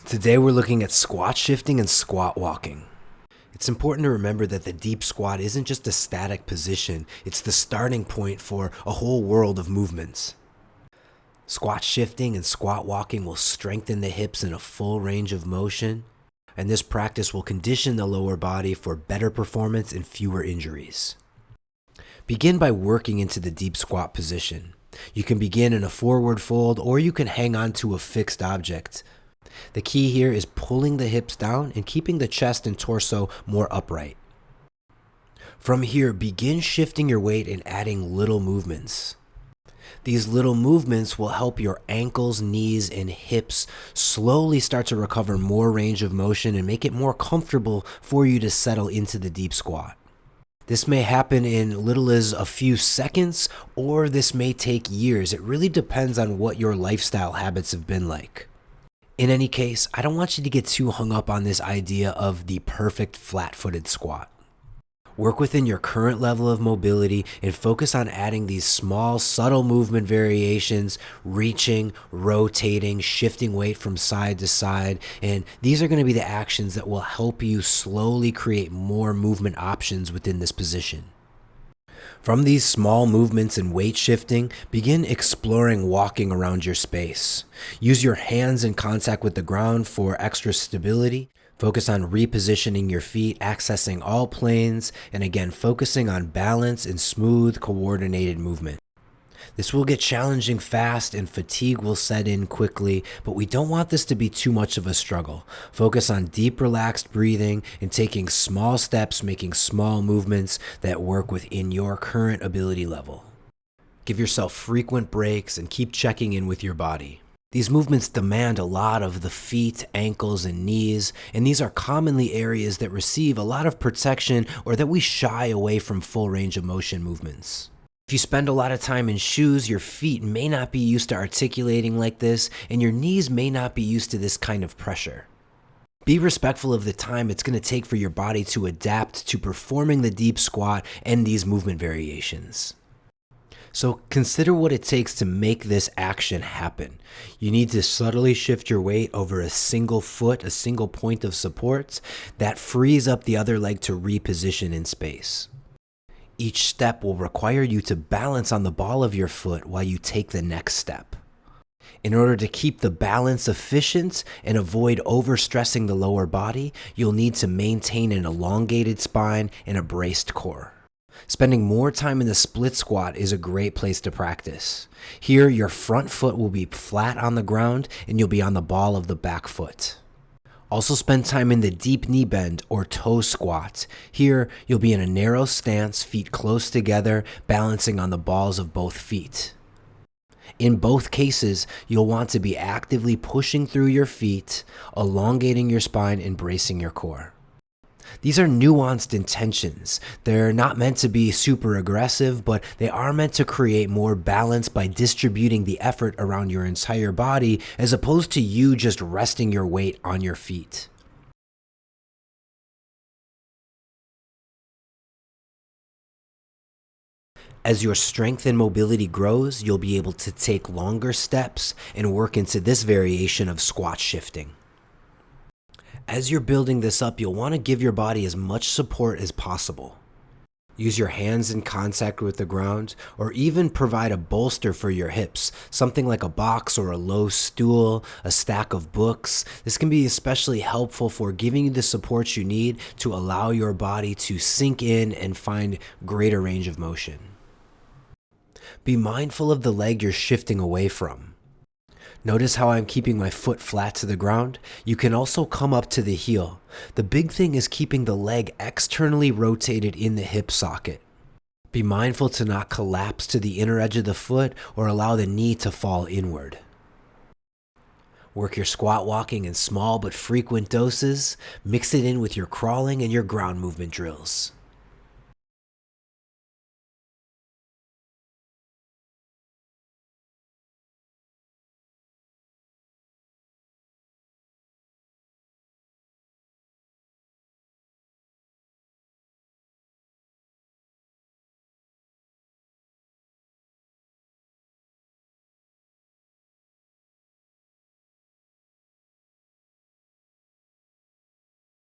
Today we're looking at squat shifting and squat walking. It's important to remember that the deep squat isn't just a static position, it's the starting point for a whole world of movements. Squat shifting and squat walking will strengthen the hips in a full range of motion, and this practice will condition the lower body for better performance and fewer injuries. Begin by working into the deep squat position. You can begin in a forward fold or you can hang on to a fixed object. The key here is pulling the hips down and keeping the chest and torso more upright. From here, begin shifting your weight and adding little movements. These little movements will help your ankles, knees, and hips slowly start to recover more range of motion and make it more comfortable for you to settle into the deep squat. This may happen in little as a few seconds, or this may take years. It really depends on what your lifestyle habits have been like. In any case, I don't want you to get too hung up on this idea of the perfect flat-footed squat. Work within your current level of mobility and focus on adding these small, subtle movement variations, reaching, rotating, shifting weight from side to side, and these are going to be the actions that will help you slowly create more movement options within this position. From these small movements and weight shifting, begin exploring walking around your space. Use your hands in contact with the ground for extra stability. Focus on repositioning your feet, accessing all planes, and again, focusing on balance and smooth, coordinated movement. This will get challenging fast and fatigue will set in quickly, but we don't want this to be too much of a struggle. Focus on deep, relaxed breathing and taking small steps, making small movements that work within your current ability level. Give yourself frequent breaks and keep checking in with your body. These movements demand a lot of the feet, ankles, and knees, and these are commonly areas that receive a lot of protection or that we shy away from full range of motion movements. If you spend a lot of time in shoes, your feet may not be used to articulating like this, and your knees may not be used to this kind of pressure. Be respectful of the time it's going to take for your body to adapt to performing the deep squat and these movement variations. So consider what it takes to make this action happen. You need to subtly shift your weight over a single foot, a single point of support that frees up the other leg to reposition in space. Each step will require you to balance on the ball of your foot while you take the next step. In order to keep the balance efficient and avoid overstressing the lower body, you'll need to maintain an elongated spine and a braced core. Spending more time in the split squat is a great place to practice. Here, your front foot will be flat on the ground and you'll be on the ball of the back foot. Also spend time in the deep knee bend or toe squat. Here, you'll be in a narrow stance, feet close together, balancing on the balls of both feet. In both cases, you'll want to be actively pushing through your feet, elongating your spine, and bracing your core. These are nuanced intentions. They're not meant to be super aggressive, but they are meant to create more balance by distributing the effort around your entire body as opposed to you just resting your weight on your feet. As your strength and mobility grows, you'll be able to take longer steps and work into this variation of squat shifting. As you're building this up, you'll want to give your body as much support as possible. Use your hands in contact with the ground, or even provide a bolster for your hips, something like a box or a low stool, a stack of books. This can be especially helpful for giving you the support you need to allow your body to sink in and find greater range of motion. Be mindful of the leg you're shifting away from. Notice how I'm keeping my foot flat to the ground? You can also come up to the heel. The big thing is keeping the leg externally rotated in the hip socket. Be mindful to not collapse to the inner edge of the foot or allow the knee to fall inward. Work your squat walking in small but frequent doses. Mix it in with your crawling and your ground movement drills.